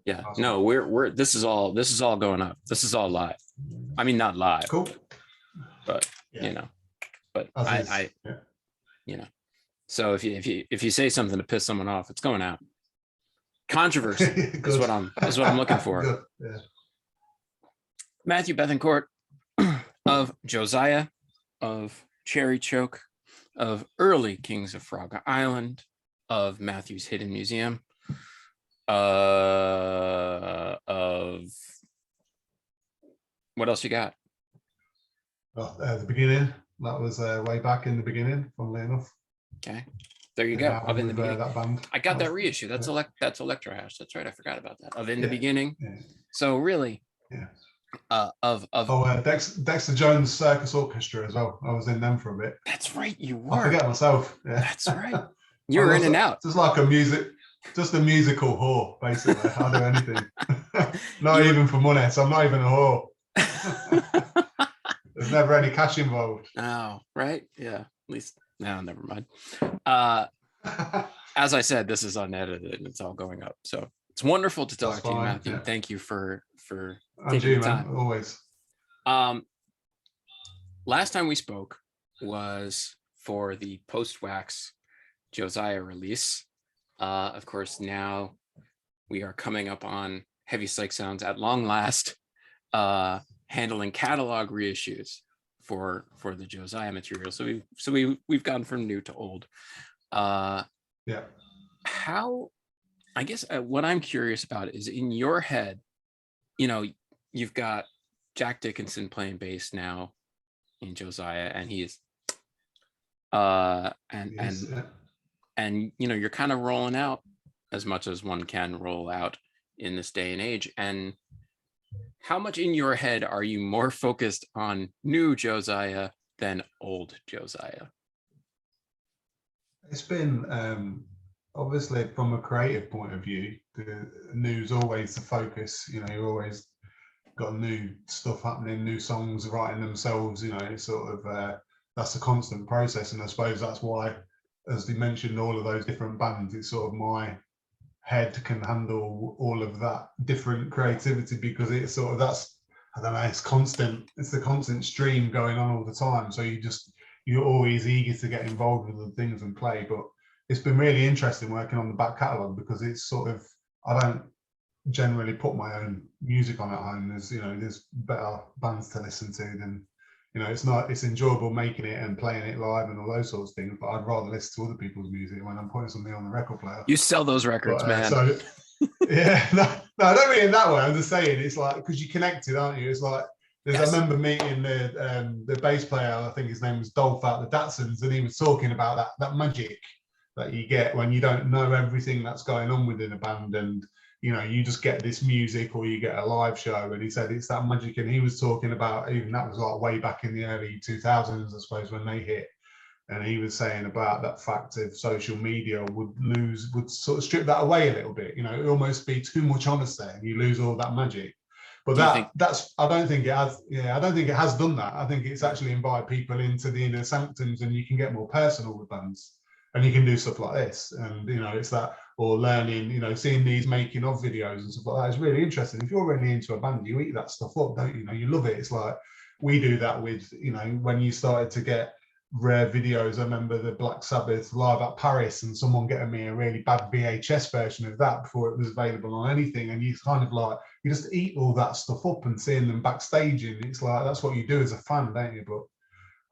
Yeah, no, we're this is all going up. This is all live. I mean, not live, cool, but but I so if you say something to piss someone off, it's going out. Controversy is what I'm looking for. Yeah. Matthew Bethancourt of Josiah, of Cherry Choke, of early Kings of Frog Island, of Matthew's Hidden Museum, of what else you got? Well, the beginning, that was way back in the beginning, funnily enough. Okay, there you go. Of In the Beginning. That band. I got that reissue. That's that's Electro Hash. That's right. I forgot about that. Of In the Beginning. Yeah. So really, Dexter Jones Circus Orchestra as well. I was in them for a bit. That's right. You were. I forget myself. Yeah. That's right. You're in and out. Just like a musical whore, basically. I'll do anything. Not even for money. So I'm not even a whore. There's never any cash involved. Oh, right. Yeah. At least. No, never mind. As I said, this is unedited and it's all going up. So it's wonderful to talk to you, Matthew. Yeah. Thank you for taking the time. Man, always. Last time we spoke was for the post-wax Josiah release. Of course, now we are coming up on Heavy Psych Sounds at long last, handling catalog reissues for the Josiah material. So we've gone from new to old. How, I guess what I'm curious about is in your head, you've got Jack Dickinson playing bass now in Josiah, and he's and you're kind of rolling out as much as one can roll out in this day and age. And how much in your head are you more focused on new Josiah than old Josiah? It's been obviously from a creative point of view, the new's always the focus. You've always got new stuff happening, new songs writing themselves. It's sort of that's a constant process, and I suppose that's why, as they mentioned, all of those different bands, it's sort of my head can handle all of that different creativity, because it's sort of it's constant. It's the constant stream going on all the time. So you're always eager to get involved with the things and play. But it's been really interesting working on the back catalogue, because it's sort of, I don't generally put my own music on at home. There's better bands to listen to than, it's enjoyable making it and playing it live and all those sorts of things, but I'd rather listen to other people's music when I'm putting something on the record player. You sell those records, man. So yeah, no, I don't mean it that way. I'm just saying, it's like, because you're connected, aren't you? It's like, I remember meeting the bass player, I think his name was Dolph out the Datsuns, and he was talking about that magic that you get when you don't know everything that's going on within a band, and you just get this music or you get a live show, and he said it's that magic. And he was talking about, even that was like way back in the early 2000s, I suppose, when they hit, and he was saying about that fact of social media would sort of strip that away a little bit. It almost be too much honesty and you lose all that magic. But I don't think it has. Yeah, I don't think it has done that. I think it's actually invited people into the inner sanctums, and you can get more personal with bands, and you can do stuff like this. And it's that, or learning, seeing these making of videos and stuff like that is really interesting. If you're really into a band, you eat that stuff up, don't you? You love it. It's like we do that with, when you started to get rare videos. I remember the Black Sabbath Live at Paris, and someone getting me a really bad VHS version of that before it was available on anything, and you kind of like, you just eat all that stuff up, and seeing them backstage, and it's like, that's what you do as a fan, don't you? But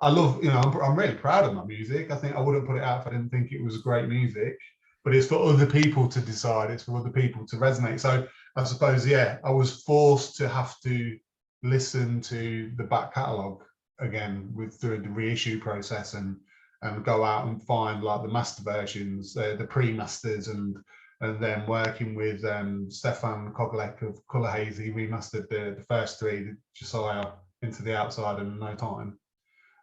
I love, I'm really proud of my music. I think I wouldn't put it out if I didn't think it was great music, but it's for other people to decide. It's for other people to resonate. So I suppose, I was forced to have to listen to the back catalogue again through the reissue process, and go out and find like the master versions, the pre-masters, and then working with Stefan Koglek of Colour Haze. He remastered the first three, the Josiah, Into the Outside, and No Time.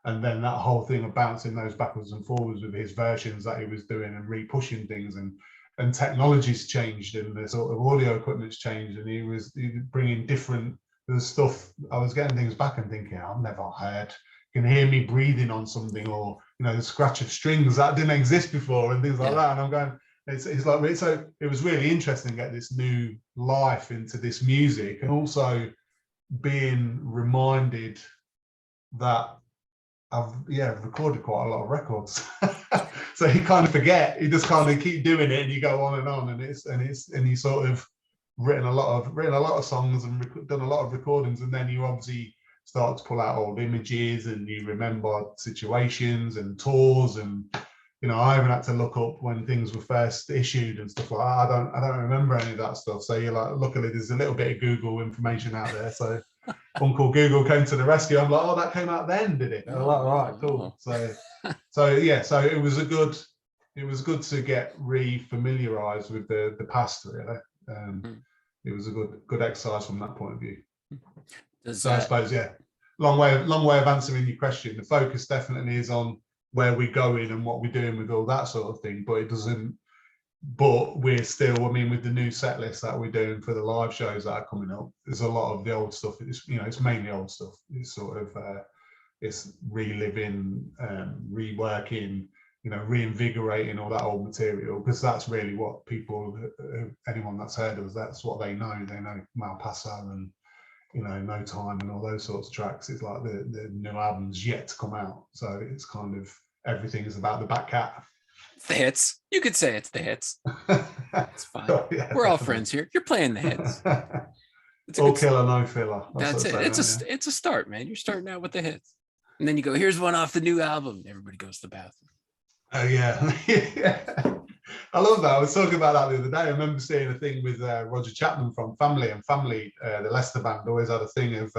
And then that whole thing of bouncing those backwards and forwards with his versions that he was doing, and re-pushing things, and technology's changed, and the sort of audio equipment's changed, and he was bringing different stuff. I was getting things back and thinking, I've never heard. You can hear me breathing on something, or the scratch of strings that didn't exist before, and things like that. And I'm going, It's like, so it was really interesting to get this new life into this music, and also being reminded that I've recorded quite a lot of records. So you kind of forget, you just kind of keep doing it and you go on, and you sort of written a lot of songs and done a lot of recordings, and then you obviously start to pull out old images and you remember situations and tours, and I even had to look up when things were first issued and stuff like that. I don't remember any of that stuff. So you're like, luckily there's a little bit of Google information out there. So Uncle Google came to the rescue. I'm like, oh, that came out then, did it? Oh, all right, cool. So it was good to get re-familiarized with the past, really. It was a good exercise from that point of view. I suppose, long way of answering your question. The focus definitely is on where we're going and what we're doing with all that sort of thing, but we're still, with the new set list that we're doing for the live shows that are coming up, there's a lot of the old stuff. It's mainly old stuff. It's sort of it's reliving, reworking, reinvigorating all that old material, because that's really what people, anyone that's heard of us, that's what they know. They know Malpaso and No Time and all those sorts of tracks. It's like the new album's yet to come out, so it's kind of everything is about the back cat. It's the hits. You could say it's the hits. It's fine. We're all friends here. You're playing the hits. It's all killer, no filler. That's it. It's a start, man. You're starting out with the hits, and then you go, here's one off the new album. Everybody goes to the bathroom. Oh yeah. I love that. I was talking about that the other day. I remember seeing a thing with Roger Chapman from Family, and Family, the Leicester band, always had a thing of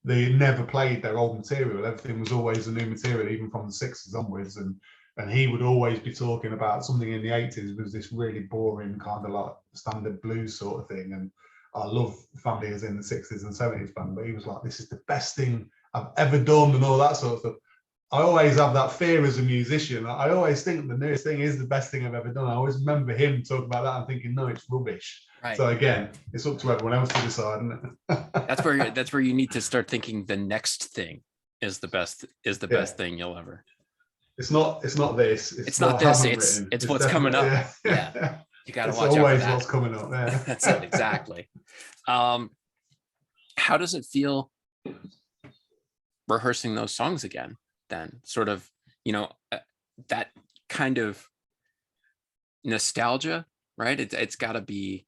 they never played their old material. Everything was always the new material, even from the 60s onwards. And he would always be talking about something in the 80s was this really boring kind of like standard blues sort of thing. And I love Family as in the 60s and 70s band, but he was like, this is the best thing I've ever done and all that sort of stuff. I always have that fear as a musician. I always think the newest thing is the best thing I've ever done. I always remember him talking about that and thinking, no, it's rubbish. Right. So again, it's up to everyone else to decide, isn't it? That's where you need to start thinking the next thing is the best thing you'll ever. It's not this. It's not this. It's what's coming up. Yeah. You got to watch out for that. It's always what's coming up. Yeah. That's it, exactly. How does it feel rehearsing those songs again? Then sort of, that kind of nostalgia, right? It's got to be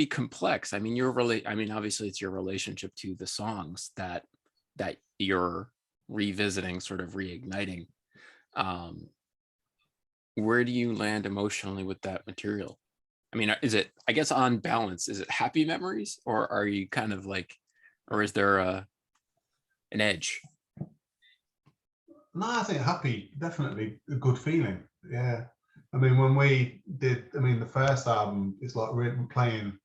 complex. Obviously it's your relationship to the songs that you're revisiting, sort of reigniting. Where do you land emotionally with that material? Is it, I guess, on balance, is it happy memories, or are you kind of like, or is there an edge? No, I think happy, definitely a good feeling. Yeah. When we did, the first album, it's like we're playing,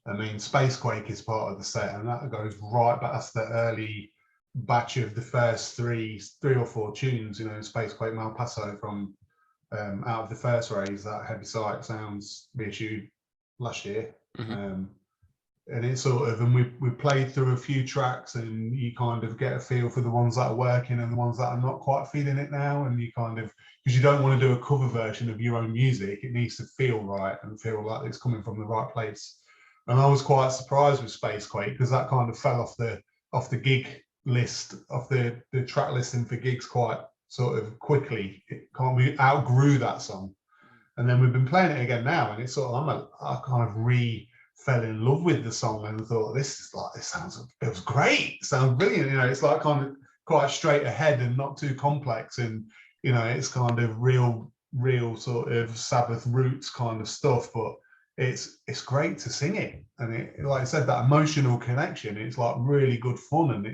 Spacequake is part of the set, and that goes right back. That's the early batch of the first three or four tunes, Spacequake, Malpaso from out of the first raise that Heavy Psych Sounds reissued last year. Mm-hmm. And it's sort of, and we played through a few tracks, and you kind of get a feel for the ones that are working and the ones that are not quite feeling it now. And you kind of, because you don't want to do a cover version of your own music, it needs to feel right and feel like it's coming from the right place. And I was quite surprised with Spacequake, because that kind of fell off the gig list, off the track listing for gigs quite sort of quickly. We outgrew that song, and then we've been playing it again now, and it's sort of, I kind of fell in love with the song and thought, it was great, it sounds brilliant. It's like kind of quite straight ahead and not too complex, and it's kind of real sort of Sabbath roots kind of stuff, but it's great to sing it. And it, like I said, that emotional connection, it's like really good fun, and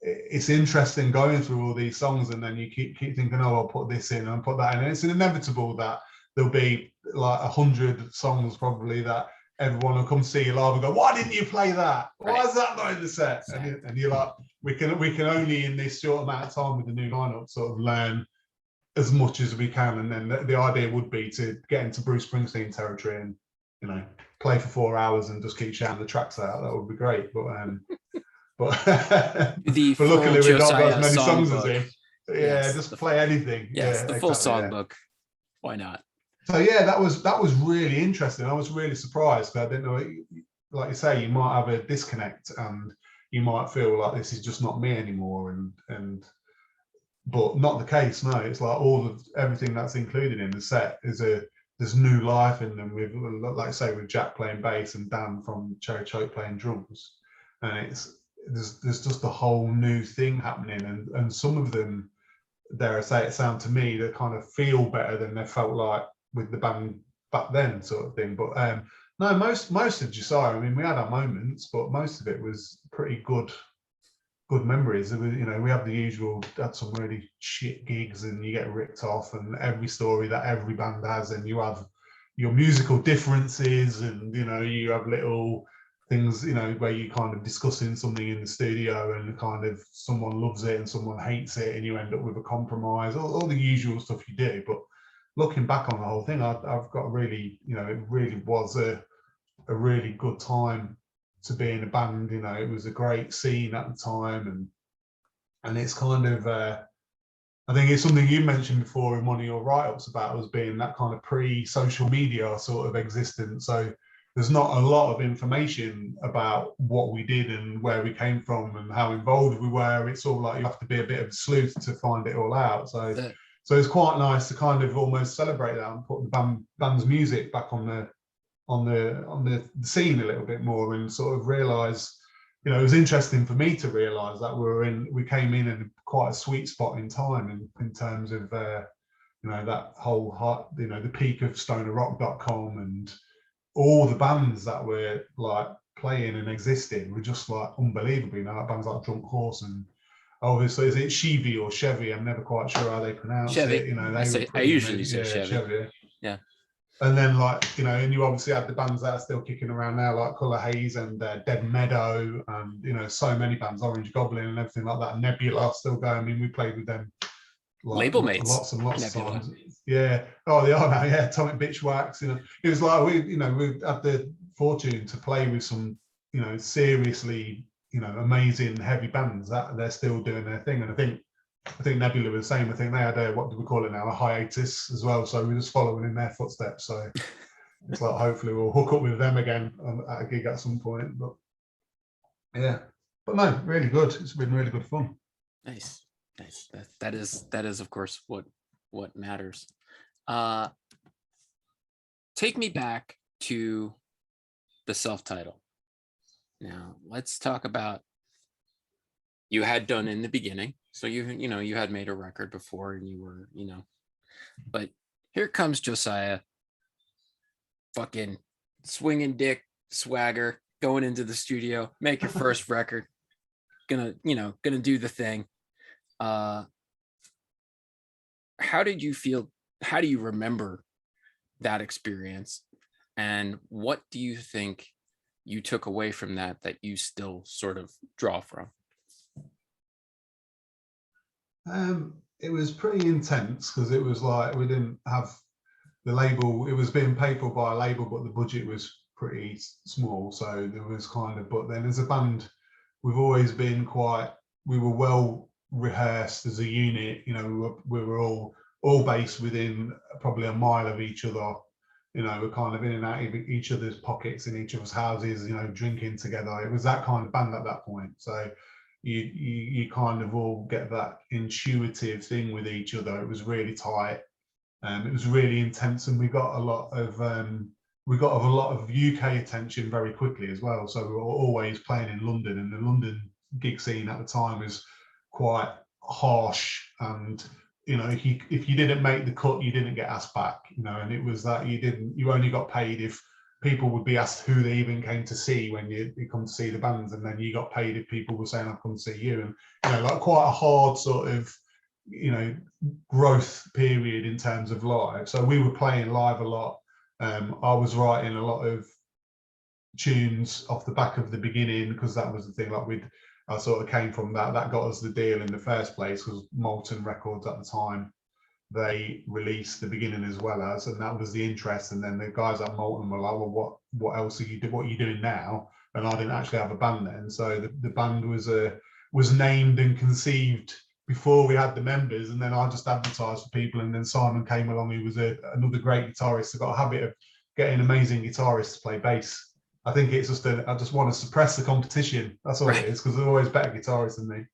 it's interesting going through all these songs, and then you keep thinking, oh, I'll put this in and put that in, and it's inevitable that there'll be like 100 songs probably that everyone will come see you live and go, why didn't you play that? Why is that not in the set? And you're like, we can only in this short amount of time with the new lineup sort of learn as much as we can. And then the idea would be to get into Bruce Springsteen territory and, play for 4 hours and just keep shouting the tracks out. That would be great. But luckily we've not got as many songs as him. Yeah, just play anything. Yes, the full songbook. Why not? So yeah, that was really interesting. I was really surprised because I didn't know. Like you say, you might have a disconnect, and you might feel like this is just not me anymore, and but not the case. No, it's like all of everything that's included in the set is there's new life in them. With, like I say, with Jack playing bass and Dan from Cherry Choke playing drums, and there's just a whole new thing happening, and some of them, dare I say it, sound to me they kind of feel better than they felt like with the band back then, sort of thing. But no, most of Josiah, I mean, we had our moments, but most of it was pretty good memories. You know, we have the usual, had some really shit gigs and you get ripped off, and every story that every band has, and you have your musical differences, and you know, you have little things, you know, where you kind of discussing something in the studio and kind of someone loves it and someone hates it, and you end up with a compromise, all the usual stuff you do. But looking back on the whole thing, I've got really, you know, it really was a really good time to be in a band. You know, it was a great scene at the time, and it's kind of I think it's something you mentioned before in one of your write-ups about us being that kind of pre-social media sort of existence. So there's not a lot of information about what we did and where we came from and how involved we were. It's all like you have to be a bit of a sleuth to find it all out. So it's quite nice to kind of almost celebrate that and put the band's music back on the scene a little bit more, and sort of realize, you know, it was interesting for me to realize that we came in quite a sweet spot in time in terms of you know, that whole, you know, the peak of stonerrock.com, and all the bands that were like playing and existing were just like unbelievable. You know, like bands like Drunk Horse, and obviously is it Chevy or Chevy? I'm never quite sure how they pronounce Chevy. it. You know, they were I pretty usually amazing. say Chevy. Chevy. Yeah. And then, like, you know, and you obviously had the bands that are still kicking around now, like Colour Haze and Dead Meadow, and, you know, so many bands, Orange Goblin and everything like that. Nebula still going. I mean, we played with them like Label mates. lots and lots Nebula. of times. Yeah. Oh, they are now. Yeah. Atomic Bitchwax. You know, it was like we had the fortune to play with some, you know, seriously, you know, amazing heavy bands that they're still doing their thing. And I think Nebula was the same. I think they had what do we call it now, a hiatus as well. So we're just following in their footsteps. So it's like hopefully we'll hook up with them again at a gig at some point. But yeah, but no, really good. It's been really good fun. Nice. That is of course what matters. Take me back to the self-title. Now let's talk about, you had done in the beginning. So you know, you had made a record before and you were, you know, but here comes Josiah, fucking swinging dick swagger, going into the studio, make your first record, gonna do the thing. How did you feel? How do you remember that experience? And what do you think you took away from that you still sort of draw from? It was pretty intense because it was like we didn't have the label. It was being paid for by a label, but the budget was pretty small. So there was kind of, but then as a band, we've always been we were well rehearsed as a unit. You know, we were all based within probably a mile of each other. You know, we're kind of in and out of each other's pockets, in each other's houses, you know, drinking together. It was that kind of band at that point. So you kind of all get that intuitive thing with each other. It was really tight. It was really intense, and we got a lot of UK attention very quickly as well. So we were always playing in London, and the London gig scene at the time was quite harsh. And you know, if you didn't make the cut, you didn't get asked back. You know, and it was that you only got paid if people would be asked who they even came to see when you come to see the bands, and then you got paid if people were saying I've come to see you. And you know, like quite a hard sort of, you know, growth period in terms of live. So we were playing live a lot. I was writing a lot of tunes off the back of the beginning, because that was the thing, like I sort of came from that got us the deal in the first place, because Molten Records at the time, they released the beginning as well as, and that was the interest. And then the guys at Molten were like, well, what else are you doing now? And I didn't actually have a band then. So the band was named and conceived before we had the members, and then I just advertised for people, and then Simon came along, who was another great guitarist. I've got a habit of getting amazing guitarists to play bass. I think it's just I just want to suppress the competition. That's all it is, because they're always better guitarists than me.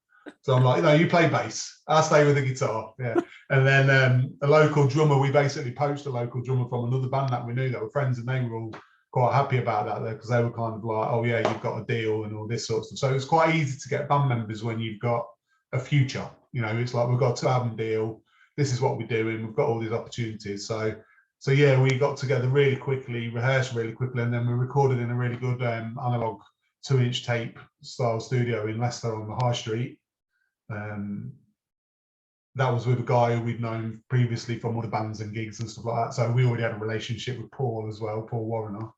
So I'm like, no, you play bass, I'll stay with the guitar. Yeah. And then a local drummer, we basically poached a local drummer from another band that we knew that were friends, and they were all quite happy about that there, because they were kind of like, oh yeah, you've got a deal and all this sort of stuff. So it's quite easy to get band members when you've got a future. You know, it's like, we've got a 2-album deal, this is what we're doing, we've got all these opportunities. So yeah, we got together really quickly, rehearsed really quickly, and then we recorded in a really good analog 2-inch tape style studio in Leicester on the High Street. That was with a guy who we'd known previously from other bands and gigs and stuff like that. So we already had a relationship with Paul as well, Paul Warrener.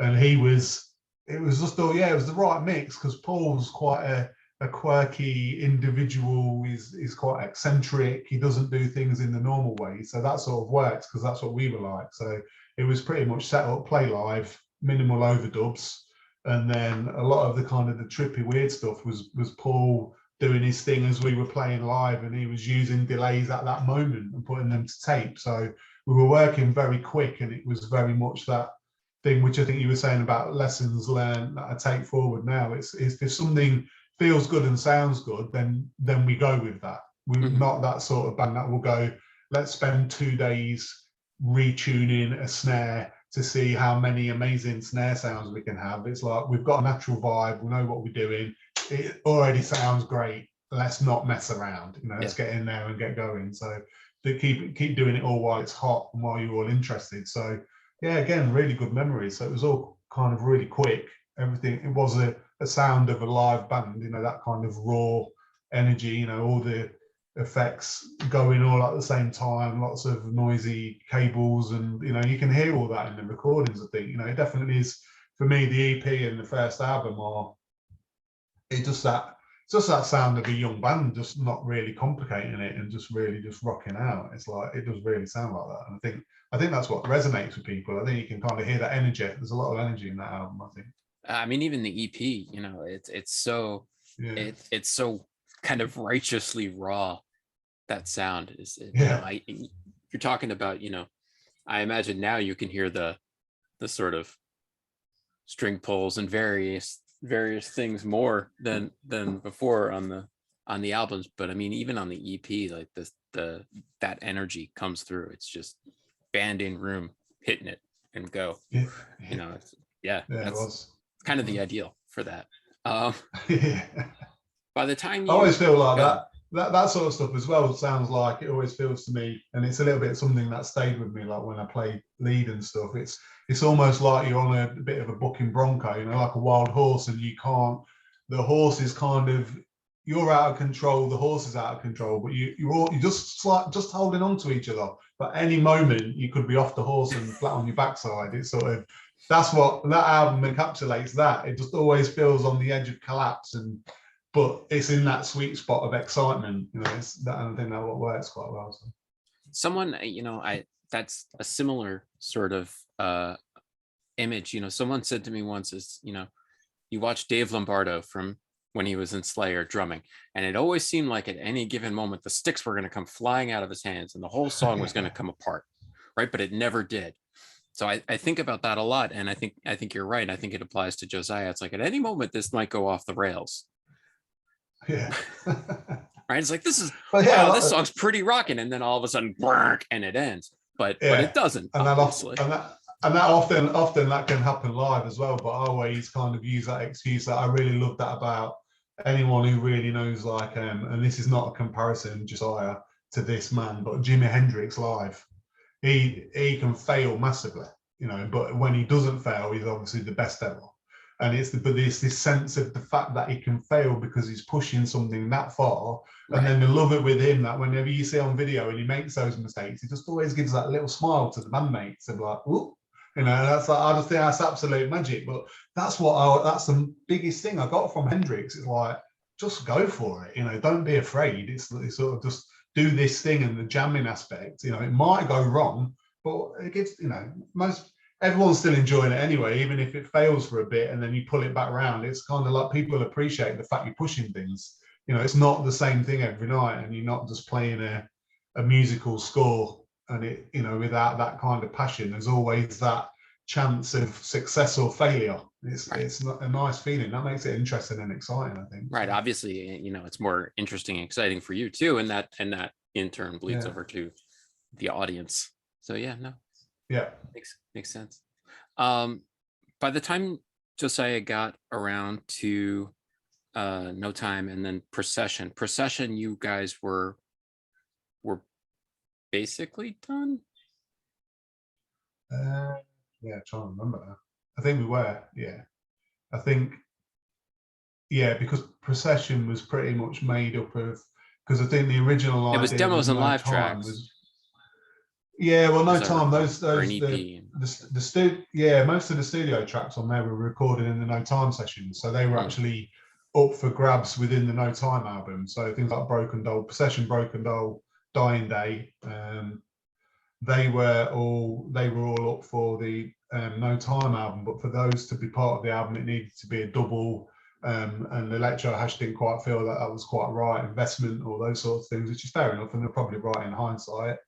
And it was just, it was the right mix, because Paul's quite a quirky individual. He's quite eccentric. He doesn't do things in the normal way. So that sort of works, because that's what we were like. So it was pretty much set up, play live, minimal overdubs. And then a lot of the kind of the trippy weird stuff was Paul doing his thing as we were playing live, and he was using delays at that moment and putting them to tape. So we were working very quick, and it was very much that thing which I think you were saying about lessons learned that I take forward now. It's if something feels good and sounds good, then we go with that. We're not that sort of band that will go, let's spend 2 days retuning a snare to see how many amazing snare sounds we can have. It's like, we've got a natural vibe, we know what we're doing, it already sounds great, let's not mess around, you know, let's get in there and get going. So to keep doing it all while it's hot and while you're all interested. So yeah, again, really good memories. So it was all kind of really quick, everything. It was a sound of a live band, you know, that kind of raw energy, you know, all the effects going all at the same time, lots of noisy cables, and you know, you can hear all that in the recordings. I think, you know, it definitely is, for me, the EP and the first album are, it's just that sound of a young band, just not really complicating it and just really just rocking out. It's like, it does really sound like that. And I think that's what resonates with people. I think you can kind of hear that energy. There's a lot of energy in that album, I think. I mean, even the EP, you know, it's so it's so kind of righteously raw. That sound is, you know, you're talking about, you know, I imagine now you can hear the sort of string pulls and various things more than before on the albums. But I mean, even on the EP, like that energy comes through. It's just band in room, hitting it and go. You know, that's kind of the ideal for that. By the time you, I always feel like that sort of stuff as well sounds like, it always feels to me, and it's a little bit something that stayed with me, like when I play lead and stuff, it's almost like you're on a bit of a bucking bronco, you know, like a wild horse, and the horse is kind of, you're out of control, the horse is out of control, but you're just holding on to each other. But any moment you could be off the horse and flat on your backside. It's sort of, that's what that album encapsulates. That it just always feels on the edge of collapse, but it's in that sweet spot of excitement. You know, it's that, and I think that what works quite well. So. Someone, you know, that's a similar sort of image. You know, someone said to me once, is, you know, you watch Dave Lombardo from when he was in Slayer drumming, and it always seemed like at any given moment the sticks were going to come flying out of his hands and the whole song was going to come apart, right? But it never did. So I think about that a lot, and I think you're right. I think it applies to Josiah. It's like at any moment this might go off the rails. Yeah. Right. It's like, this is, wow, this song's pretty rocking, and then all of a sudden, and it ends. But it doesn't. And that often that can happen live as well. But I always kind of use that excuse that I really love that about anyone who really knows, like, and this is not a comparison, Josiah, to this man, but Jimi Hendrix live. He can fail massively, you know, but when he doesn't fail, he's obviously the best ever. And it's this sense of the fact that he can fail because he's pushing something that far. Right. And then they love it with him that whenever you see on video and he makes those mistakes, he just always gives that little smile to the bandmates of like, whoop, you know, that's like, I just think that's absolute magic. But that's that's the biggest thing I got from Hendrix. It's like, just go for it, you know, don't be afraid. It's sort of just do this thing, and the jamming aspect, you know, it might go wrong, but it gives, you know, everyone's still enjoying it anyway, even if it fails for a bit and then you pull it back around. It's kind of like people appreciate the fact you're pushing things. you know, it's not the same thing every night, and you're not just playing a musical score, and it, you know, without that kind of passion, there's always that chance of success or failure. It's not a nice feeling that makes it interesting and exciting, I think. Right. So, Obviously, you know, it's more interesting and exciting for you too, and that in turn bleeds yeah, over to the audience. So yeah, no, yeah. makes sense. By the time Josiah got around to No Time and then Procession, you guys were basically done. Yeah, trying to remember that. I think we were, yeah. I think, yeah, because Procession was pretty much made up of, because I think the original It was idea demos with and No live Time tracks, was, yeah, well, No as I Time, recall, those or an those EP. yeah, most of the studio tracks on there were recorded in the No Time sessions, so they were actually up for grabs within the No Time album. So things like Broken Doll, Procession, Broken Doll, Dying Day, they were all up for the No Time album, but for those to be part of the album, it needed to be a double. And Electro Hash didn't quite feel that was quite right investment or those sorts of things, which is fair enough, and they're probably right in hindsight.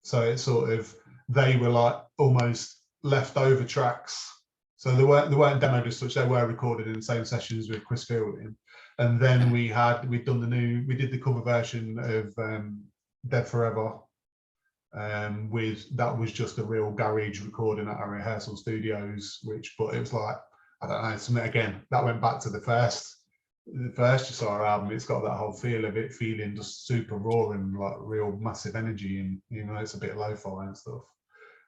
So it's sort of, they were like almost leftover tracks. So they weren't demoed as such, they were recorded in the same sessions with Chris Fielding. And then we did the cover version of Dead Forever. That was just a real garage recording at our rehearsal studios, but it was like, I don't know, something again, that went back to the first Josiah album. It's got that whole feel of it feeling just super raw and like real massive energy, and you know, it's a bit lo-fi and stuff.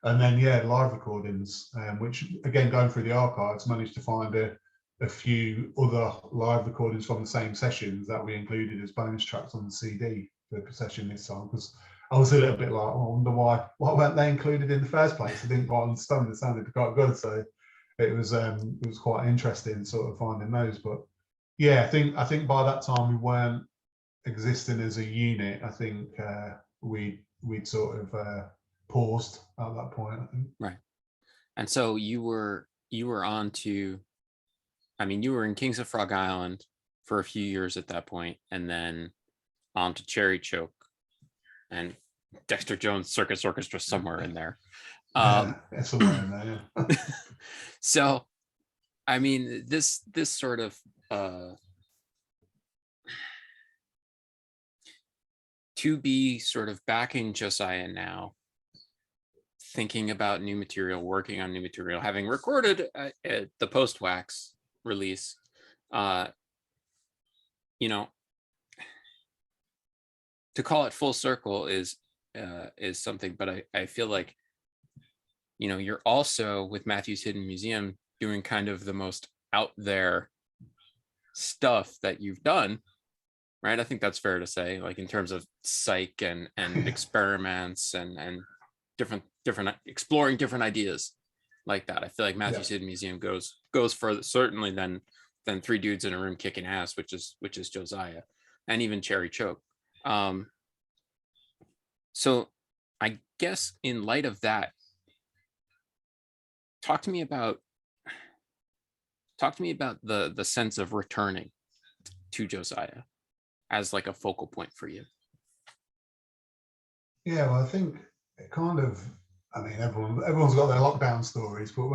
And then yeah, live recordings, which again, going through the archives, managed to find a few other live recordings from the same sessions that we included as bonus tracks on the CD for Procession this time, because I was a little bit like, oh, I wonder why weren't they included in the first place? I didn't quite understand. It sounded quite good, so it was quite interesting sort of finding those. But yeah, I think by that time we weren't existing as a unit. I think we'd sort of paused at that point, I think. Right. And so you were on to, I mean, you were in Kings of Frog Island for a few years at that point, and then on to Cherry Choke and Dexter Jones Circus Orchestra somewhere in there. Somewhere in there, yeah. So, I mean, this sort of to be sort of backing Josiah now, thinking about new material, working on new material, having recorded the post wax release, you know, to call it full circle is something, but I feel like, you know, you're also with Matthew's Hidden Museum doing kind of the most out there stuff that you've done, right? I think that's fair to say, like in terms of psych and experiments and different exploring different ideas like that. I feel like Matthew's Hidden Museum goes further certainly than Three Dudes in a Room Kicking Ass, which is Josiah, and even Cherry Choke. So I guess in light of that, talk to me about the sense of returning to Josiah as like a focal point for you. Yeah, well, I think it kind of, I mean, everyone's got their lockdown stories, but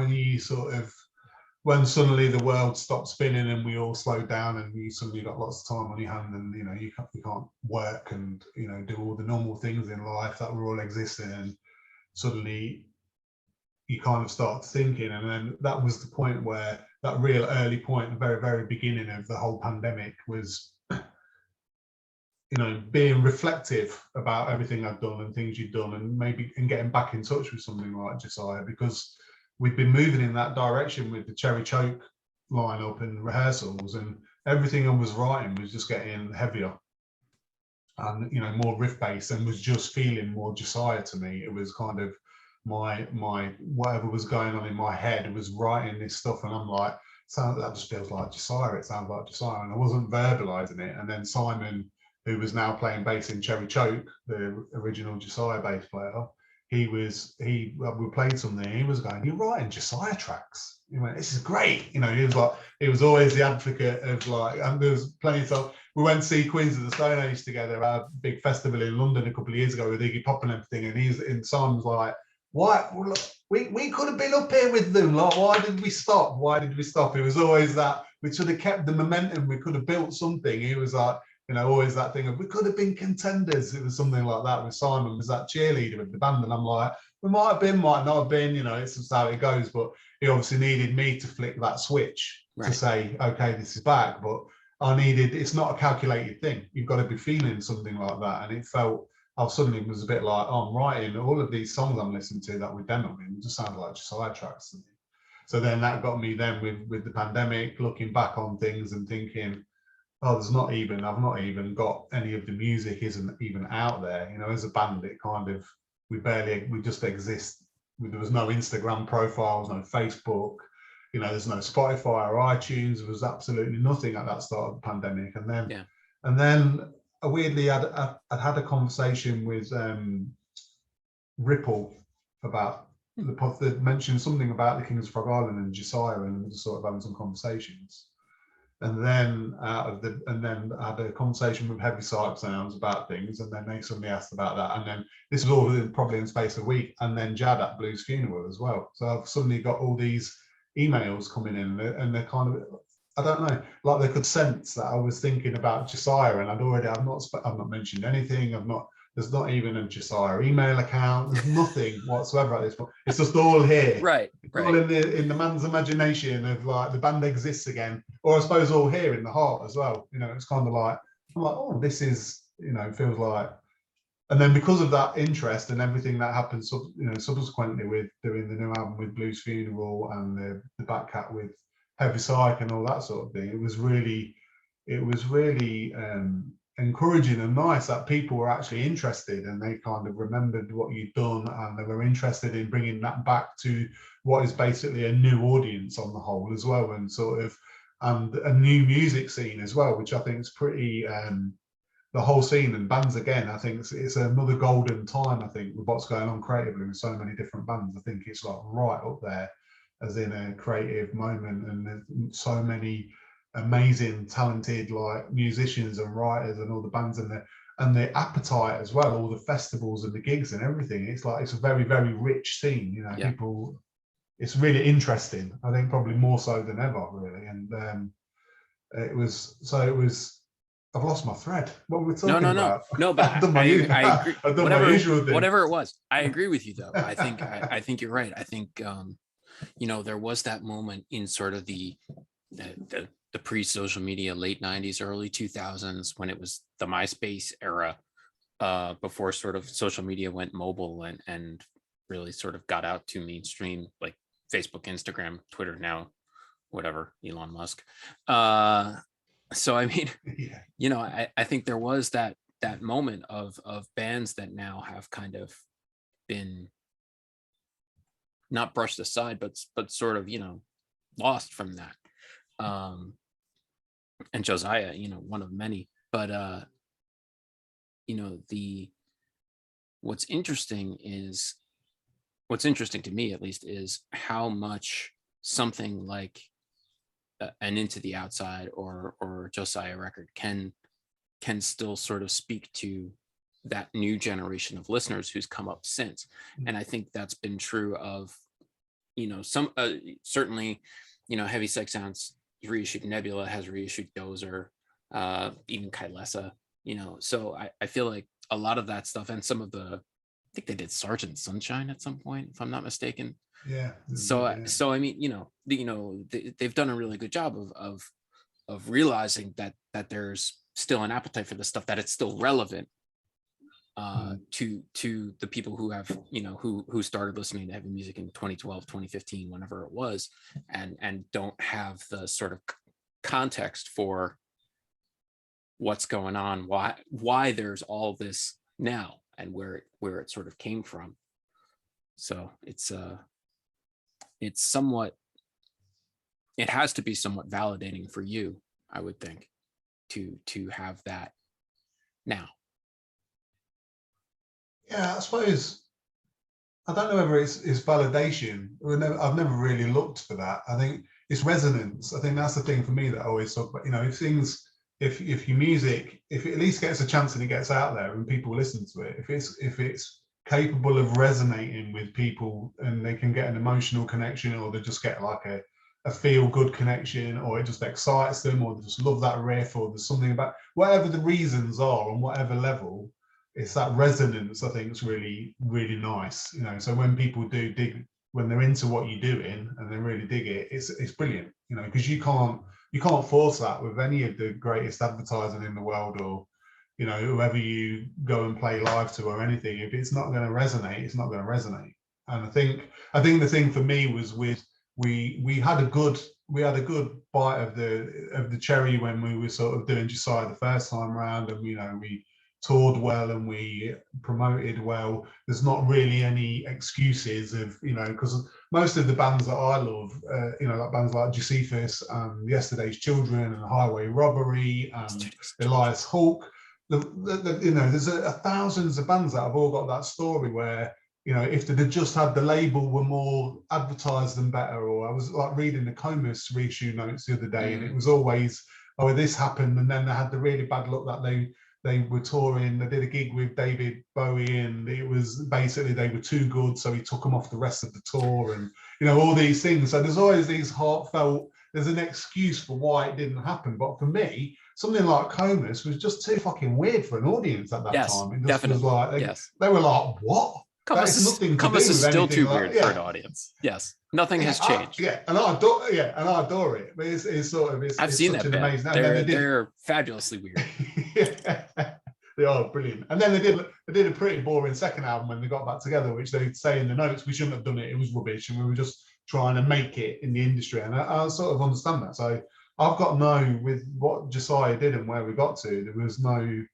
when suddenly the world stopped spinning and we all slowed down and you suddenly got lots of time on your hand, and you know, you can't work and, you know, do all the normal things in life that were all existing, and suddenly you kind of start thinking. And then that was the point where that real early point, the very, very beginning of the whole pandemic, was, you know, being reflective about everything I've done and things you've done, and getting back in touch with something like Josiah, because we've been moving in that direction with the Cherry Choke lineup and rehearsals, and everything I was writing was just getting heavier and, you know, more riff based, and was just feeling more Josiah to me. It was kind of my whatever was going on in my head was writing this stuff, and I'm like, that just feels like Josiah. It sounds like Josiah, and I wasn't verbalizing it. And then Simon, who was now playing bass in Cherry Choke, the original Josiah bass player, we played something, he was going, "You're writing Josiah tracks." He went, "This is great." You know, he was always the advocate of like, and there was plenty of stuff. We went to see Queens of the Stone Age together at a big festival in London a couple of years ago with Iggy Pop and everything, and Simon's like, "Why? We could have been up here with them. Like, why did we stop? Why did we stop?" It was always that we should have kept the momentum. We could have built something. He was like, you know, always that thing of we could have been contenders. It was something like that with Simon, was that cheerleader of the band. And I'm like, we might have been, might not have been, you know, it's just how it goes. But he obviously needed me to flick that switch to say, okay, this is back. But it's not a calculated thing. You've got to be feeling something like that. And it felt, I suddenly was a bit like, oh, I'm writing all of these songs I'm listening to that we're demoing, it just sounded like Josiah tracks to me. So then that got me then with the pandemic, looking back on things and thinking, oh, I've not even got any of the music isn't even out there. You know, as a band, it kind of, we just exist. There was no Instagram profiles, no Facebook, you know, there's no Spotify or iTunes. There was absolutely nothing at that start of the pandemic. And then weirdly, I'd had a conversation with Ripple about they mentioned something about the Kings of Frog Island and Josiah, and we were just sort of having some conversations. And then I had a conversation with Heavy Psych Sounds about things, and then they suddenly asked about that. And then this was all probably in space of a week, and then Jad at Blues Funeral as well. So I've suddenly got all these emails coming in, and they're kind of, I don't know, like they could sense that I was thinking about Josiah, and I've not mentioned anything. There's not even a Josiah email account. There's nothing whatsoever at this point. It's just all here. Right. All in the man's imagination of like the band exists again, or I suppose all here in the heart as well. You know, it's kind of like, I'm like, oh, this is, you know, feels like. And then because of that interest and everything that happened, you know, subsequently with doing the new album with Blues Funeral and the back cat with Heavy Psych and all that sort of thing, it was really encouraging and nice that people were actually interested, and they kind of remembered what you'd done, and they were interested in bringing that back to what is basically a new audience on the whole as well, and sort of a new music scene as well, which I think is pretty the whole scene and bands again. I think it's another golden time, I think, with what's going on creatively with so many different bands. I think it's like right up there as in a creative moment, and there's so many amazing, talented like musicians and writers and all the bands and the appetite as well, all the festivals and the gigs and everything. It's like it's a very, very rich scene, you know. People, it's really interesting. I think probably more so than ever, really. And it was. I've lost my thread. What were we talking about? No, but I agree. I've done my usual thing. Whatever it was, I agree with you though. I think you're right. I think you know, there was that moment in sort of the pre-social media, late 90s, early 2000s, when it was the MySpace era, before sort of social media went mobile and really sort of got out to mainstream, like Facebook, Instagram, Twitter, now whatever, Elon Musk. So I mean, you know, I think there was that moment of bands that now have kind of been not brushed aside, but sort of, you know, lost from that. And Josiah, you know, one of many. But you know, what's interesting to me at least is how much something like an Into the Outside or Josiah record can still sort of speak to that new generation of listeners who's come up since. And I think that's been true of, you know, some certainly, you know, Heavy Psych Sounds reissued Nebula, has reissued Dozer, even Kylesa, you know. So I feel like a lot of that stuff, and some of I think they did Sergeant Sunshine at some point, if I'm not mistaken. Yeah. So I mean, you know, they've done a really good job of realizing that there's still an appetite for this stuff, that it's still relevant to the people who have, you know, who started listening to heavy music in 2012, 2015, whenever it was, and don't have the sort of context for what's going on, why there's all this now, and where it sort of came from. So it's somewhat, it has to be somewhat validating for you, I would think, to have that now. Yeah, I suppose I don't know whether it's validation. I've never really looked for that. I think it's resonance. I think that's the thing for me that I always talk about. You know, if your music, if it at least gets a chance and it gets out there and people listen to it, if it's capable of resonating with people and they can get an emotional connection, or they just get like a feel good connection, or it just excites them, or they just love that riff, or there's something about whatever the reasons are on whatever level, it's that resonance I think is really, really nice. You know, so when people do dig, when they're into what you're doing and they really dig it, it's brilliant, you know, because you can't force that with any of the greatest advertising in the world, or, you know, whoever you go and play live to or anything. If it's not going to resonate, it's not going to resonate. And I think the thing for me was with we had a good bite of the cherry when we were sort of doing Josiah the first time around, and you know, we toured well and we promoted well. There's not really any excuses of, you know, because most of the bands that I love, you know, like bands like Josephus and Yesterday's Children and Highway Robbery and Elias Hawk, you know, there's thousands of bands that have all got that story where, you know, if they'd just had the label were more advertised and better. Or I was like reading the Comus reissue notes the other day, and it was always, oh, this happened, and then they had the really bad luck that they were touring. They did a gig with David Bowie, and it was basically they were too good, so he took them off the rest of the tour, and you know, all these things. So there's always these heartfelt. There's an excuse for why it didn't happen, but for me, something like Comus was just too fucking weird for an audience at that time. It just definitely. was like they were like, what? Comus is still too weird for an audience. Yes, nothing has changed. And I adore it. But it's sort of I've seen such that an amazing. They're fabulously weird. They are brilliant. And then they did a pretty boring second album when they got back together, which they say in the notes, we shouldn't have done it. It was rubbish, and we were just trying to make it in the industry. And I sort of understand that. So I've got with what Josiah did and where we got to, there was no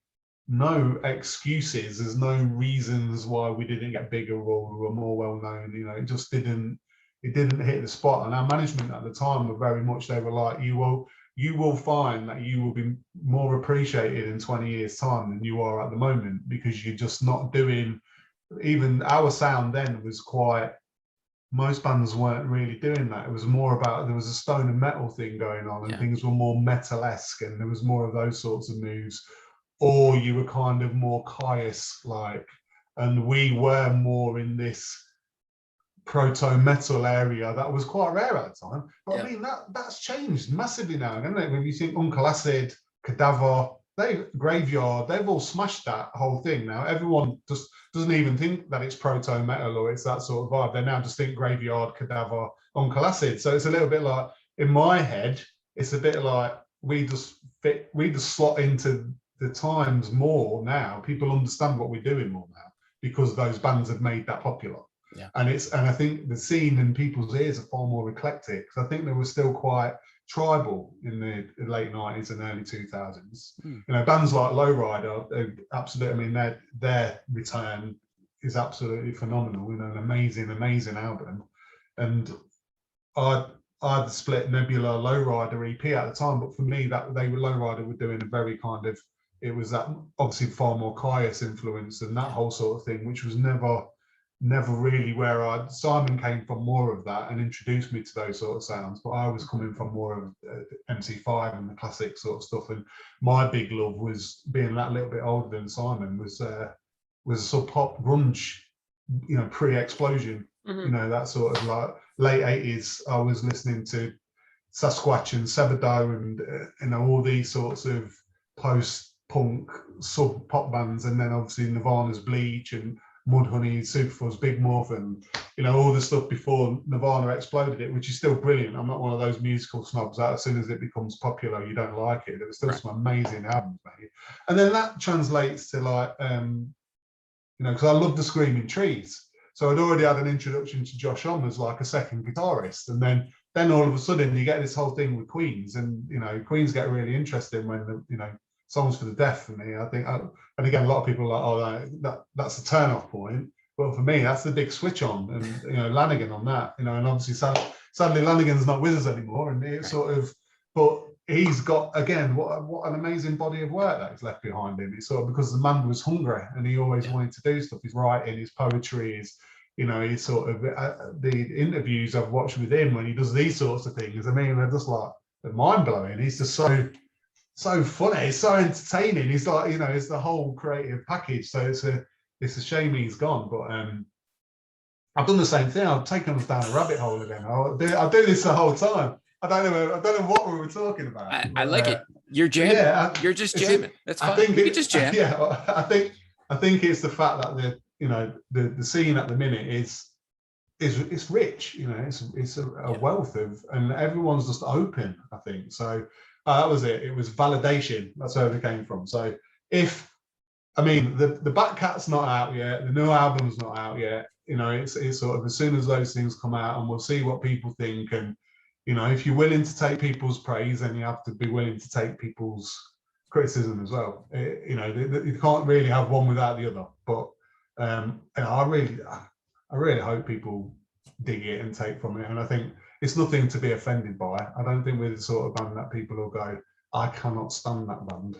excuses. There's no reasons why we didn't get bigger or we were more well known. You know, it just didn't hit the spot. And our management at the time were very much, they were like, you will find that you will be more appreciated in 20 years time than you are at the moment, because you're just not doing, even our sound then was quite, most bands weren't really doing that. It was more about, there was a stone and metal thing going on, and things were more metal-esque, and there was more of those sorts of moves. Or you were kind of more Caius like, and we were more in this proto-metal area that was quite rare at the time. But I mean, that's changed massively now, hasn't it? When you think Uncle Acid, Cadaver, Graveyard, they've all smashed that whole thing now. Everyone just doesn't even think that it's proto-metal or it's that sort of vibe. They now just think Graveyard, Cadaver, Uncle Acid. So it's a little bit like, in my head, it's a bit like we just slot into the times more now. People understand what we're doing more now because those bands have made that popular. And I think the scene and people's ears are far more eclectic. So I think they were still quite tribal in the late 90s and early 2000s. You know, bands like Lowrider, absolutely, I mean, their return is absolutely phenomenal. You know, an amazing album. And I'd split Nebula Lowrider EP at the time, but for me, Lowrider were doing a very kind of, it was that obviously far more Caius influence and that whole sort of thing, which was never really where Simon came from more of that and introduced me to those sort of sounds, but I was coming from more of MC5 and the classic sort of stuff. And my big love was, being that little bit older than Simon, was sort of pop grunge, you know, pre-explosion, you know, that sort of like late 80s. I was listening to Sasquatch and Sebadoh and you know, all these sorts of post-punk sub-pop bands, and then obviously Nirvana's Bleach and Mudhoney, Superfuzz's Big Muff, and you know, all the stuff before Nirvana exploded it, which is still brilliant. I'm not one of those musical snobs that as soon as it becomes popular you don't like it. There were still some amazing albums made, and then that translates to like you know, because I love the Screaming Trees, so I'd already had an introduction to Josh Homme as like a second guitarist, and then all of a sudden you get this whole thing with Queens, and you know, Queens get really interesting when the, you know, Songs for the Deaf for me, I think, and again, a lot of people are like, oh, that's a turn-off point. But for me, that's the big switch on, and you know, Lanigan on that, you know, and obviously sadly Lanigan's not with us anymore, and it's sort of, but he's got, again, what an amazing body of work that he's left behind him. It's sort of because the man was hungry and he always wanted to do stuff. His writing, his poetry, you know, he's sort of the interviews I've watched with him when he does these sorts of things. I mean, they're just like they're mind blowing. He's just so funny. He's so entertaining. He's like, you know, it's the whole creative package. So it's a shame he's gone. But I've done the same thing. I've taken us down a rabbit hole again. I do this the whole time. I don't know what we were talking about. I like it. You're jamming. Yeah, you're just jamming. That's fine. I think you just jam. Yeah, I think it's the fact that the scene at the minute is it's rich. You know, it's a wealth of, and everyone's just open. I think so. That was it. It was validation. That's where it came from. So the Batcat's not out yet. The new album's not out yet. You know, it's sort of as soon as those things come out, and we'll see what people think. And you know, if you're willing to take people's praise, then you have to be willing to take people's criticism as well. You can't really have one without the other. But I really hope people dig it and take from it. And I think it's nothing to be offended by. I don't think we're the sort of band that people will go, I cannot stand that band.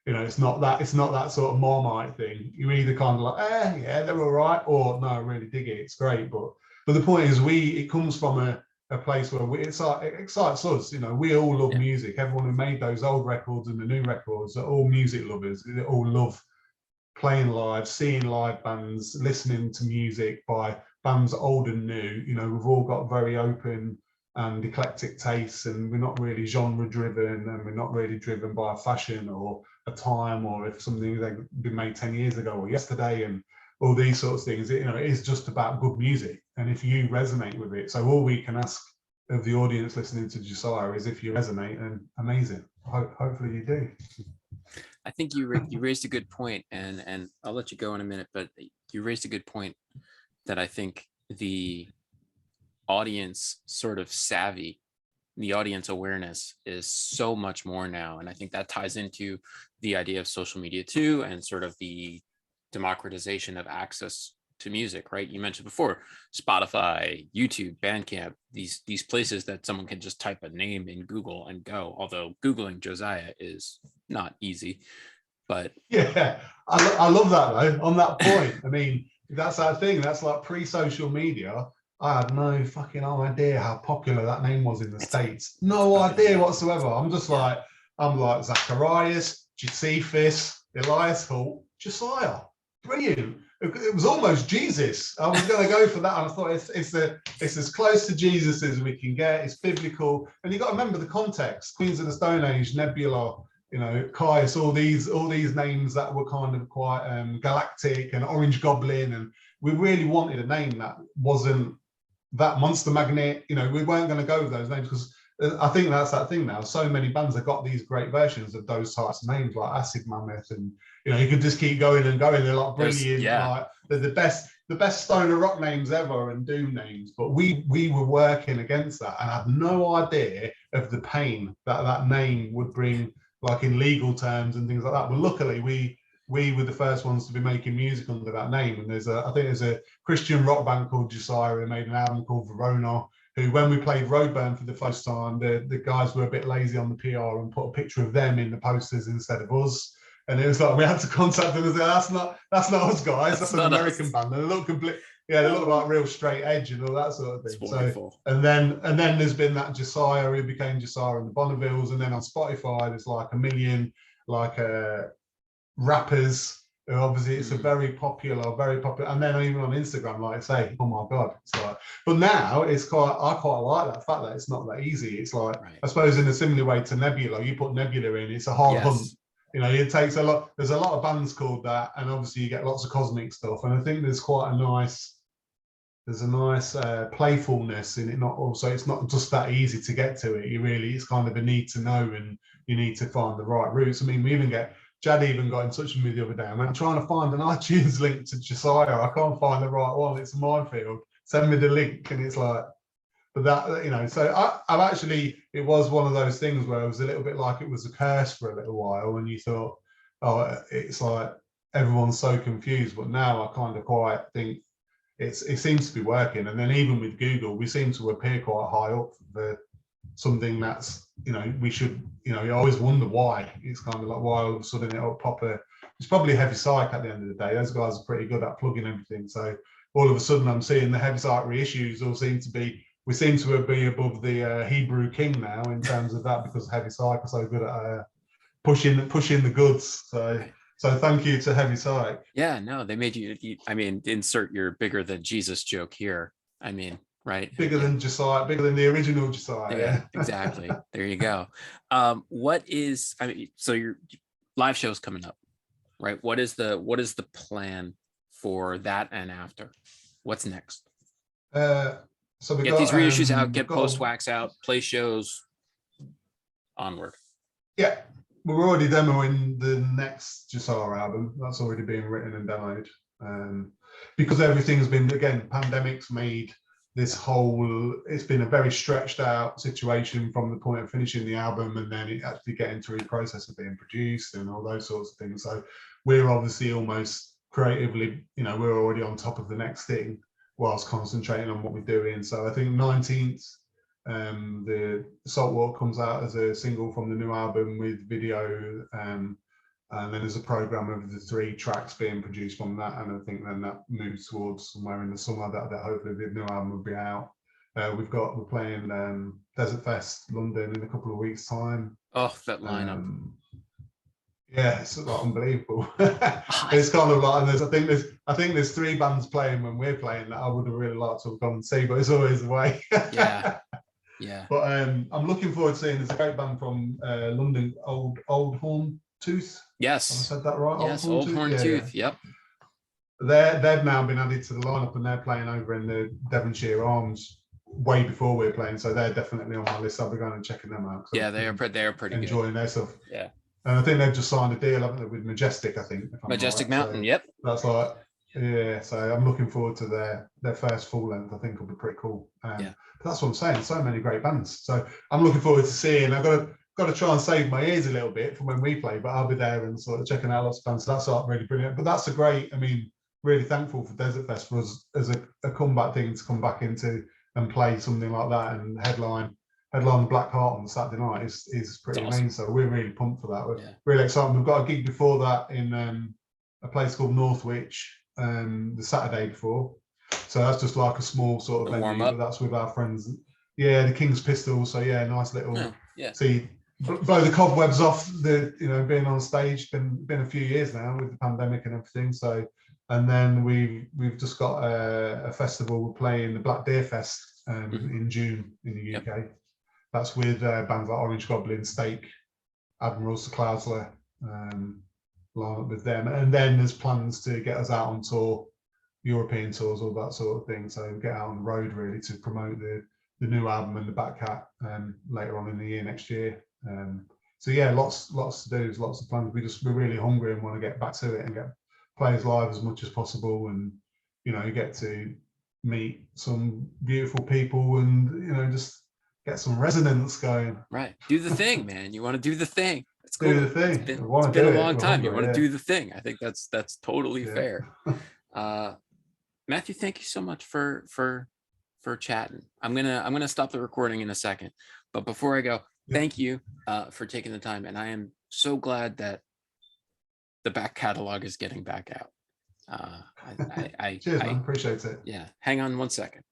You know, it's not that sort of Marmite thing. You're either kind of like, yeah, they're all right, or no, I really dig it. It's great. But the point is, it comes from a place where it excites us. You know, we all love music. Everyone who made those old records and the new records are all music lovers. They all love playing live, seeing live bands, listening to music by bands old and new. You know, we've all got very open and eclectic tastes, and we're not really genre driven, and we're not really driven by a fashion or a time, or if something had been made 10 years ago or yesterday, and all these sorts of things. You know, it is just about good music, and if you resonate with it. So all we can ask of the audience listening to Josiah is if you resonate, and amazing. Hopefully you do. I think you raised a good point, and I'll let you go in a minute, but you raised a good point that I think the audience sort of savvy, the audience awareness is so much more now. And I think that ties into the idea of social media too, and sort of the democratization of access to music, right? You mentioned before, Spotify, YouTube, Bandcamp, these places that someone can just type a name in Google and go, although Googling Josiah is not easy, but. Yeah, I love that though, on that point. I mean, that's that thing, that's like pre-social media. I had no fucking idea how popular that name was in the States. No idea whatsoever. I'm like Zacharias, Josephus, Elias Hall, Josiah. Brilliant. It was almost Jesus. I was going to go for that, and I thought it's as close to Jesus as we can get. It's biblical, and you got to remember the context. Queens of the Stone Age, Nebula, you know, Caius, all these names that were kind of quite galactic, and Orange Goblin, and we really wanted a name that wasn't that Monster Magnet. You know, we weren't going to go with those names because I think that's that thing now. So many bands have got these great versions of those types of names, like Acid Mammoth, and you know, you could just keep going and going. They're like brilliant, like they're the best stoner rock names ever, and doom names. But we were working against that, and I had no idea of the pain that name would bring, like in legal terms and things like that. But luckily, we were the first ones to be making music under that name. And I think there's a Christian rock band called Josiah who made an album called Verona, who, when we played Roadburn for the first time, the guys were a bit lazy on the PR and put a picture of them in the posters instead of us. And it was like, we had to contact them and say, that's not us, guys. That's an American band. They look they look like real straight edge and all that sort of thing. So, and then there's been that Josiah who became Josiah and the Bonnevilles. And then on Spotify, there's like a million rappers. Obviously, it's a very popular, and then even on Instagram, like I say, oh my god, it's like. But now I quite like that fact that it's not that easy. It's like, I suppose in a similar way to Nebula, you put Nebula in, it's a hard hunt. You know, it takes a lot. There's a lot of bands called that, and obviously you get lots of cosmic stuff. And I think there's a nice playfulness in it. It's not just that easy to get to it. It's kind of a need to know, and you need to find the right routes. I mean, Jad even got in touch with me the other day. I'm trying to find an iTunes link to Josiah. I can't find the right one. It's a minefield. Send me the link, and it's like, but that, you know. So I've actually, it was one of those things where it was a little bit like it was a curse for a little while, and you thought, oh, it's like everyone's so confused. But now I kind of quite think it seems to be working. And then even with Google, we seem to appear quite high up for something that's, you know, we should, you know, you always wonder why. It's kind of like, why all of a sudden it'll pop it's probably Heavy Psych at the end of the day. Those guys are pretty good at plugging everything. So all of a sudden I'm seeing the Heavy Psych reissues all seem to be, we seem to be above the Hebrew king now in terms of that, because Heavy Psych are so good at pushing the goods. So Right. so thank you to Heavy Psych. Yeah, no, they made you, I mean, insert your bigger than Jesus joke here. I mean, right? Bigger Yeah. than Josiah, bigger than the original Josiah. Yeah, exactly. There you go. What is, I mean, so your live show's coming up, right? What is the plan for that and after? What's next? So we Get got these reissues out, we've get got post wax out, play shows, onward. yeah, we're already demoing the next Josiah album. That's already being written and demoed. Because everything's been, again, pandemics made this whole, it's been a very stretched out situation from the point of finishing the album and then it actually getting through the process of being produced and all those sorts of things. So we're obviously almost creatively, you know, we're already on top of the next thing whilst concentrating on what we're doing. So I think 19th, the Saltwater comes out as a single from the new album with video, and then there's a program of the 3 tracks being produced from that, and I think then that moves towards somewhere in the summer that hopefully the new album will be out. We're playing Desert Fest London in a couple of weeks' time. Oh, that lineup. Yeah, it's like unbelievable. It's kind of like, I think there's 3 bands playing when we're playing that I would have really liked to have gone and see, but it's always the way. Yeah. Yeah. But I'm looking forward to seeing, there's a great band from London, Old Horn Tooth. Yes. Have I said that right? Yes, Old Horn Tooth. Yeah. Yep. They've now been added to the lineup and they're playing over in the Devonshire Arms way before we're playing. So they're definitely on my list. I'll be going and checking them out. Yeah, they are pretty enjoying good. their stuff. Yeah. And I think they've just signed a deal, haven't they, with Majestic, I think. Majestic right. Mountain, So yep. that's like, yeah, so I'm looking forward to their first full length. I think will be pretty cool. Yeah. But that's what I'm saying, so many great bands. So I'm looking forward to seeing, I've got to try and save my ears a little bit from when we play, but I'll be there and sort of checking out lots of bands. So that's like really brilliant. But that's a great, I mean, really thankful for Desert Fest for us as a comeback thing to come back into and play something like that and headline the Black Heart on Saturday night is pretty awesome. amazing. So we're really pumped for that. We're Yeah. really excited. We've got a gig before that in a place called Northwich the Saturday before. So that's just like a small sort of venue, but that's with our friends. Yeah, the King's Pistol. So yeah, nice little. Yeah. See, blow the cobwebs off the, you know, being on stage. Been a few years now with the pandemic and everything. So, and then we've just got a festival. We're playing the Black Deer Fest in June in the UK. Yep. That's with bands like Orange Goblin, Stake, Admirals, the Cloudslayer, line up with them. And then there's plans to get us out on tour, European tours, all that sort of thing. So get out on the road really to promote the new album and the Back Cat later on in the year, next year. So yeah, lots to do, there's lots of plans. We're really hungry and want to get back to it and get players live as much as possible, and you know, you get to meet some beautiful people and, you know, just get some resonance going. Right. Do the thing, man. You want to do the thing. It's cool. Do the thing. It's been a long time. You want to do the thing. I think that's totally fair. Matthew, thank you so much for chatting. I'm gonna stop the recording in a second, but before I go, thank you for taking the time, and I am so glad that the back catalog is getting back out. Cheers, man. Appreciate it. Yeah, hang on one second.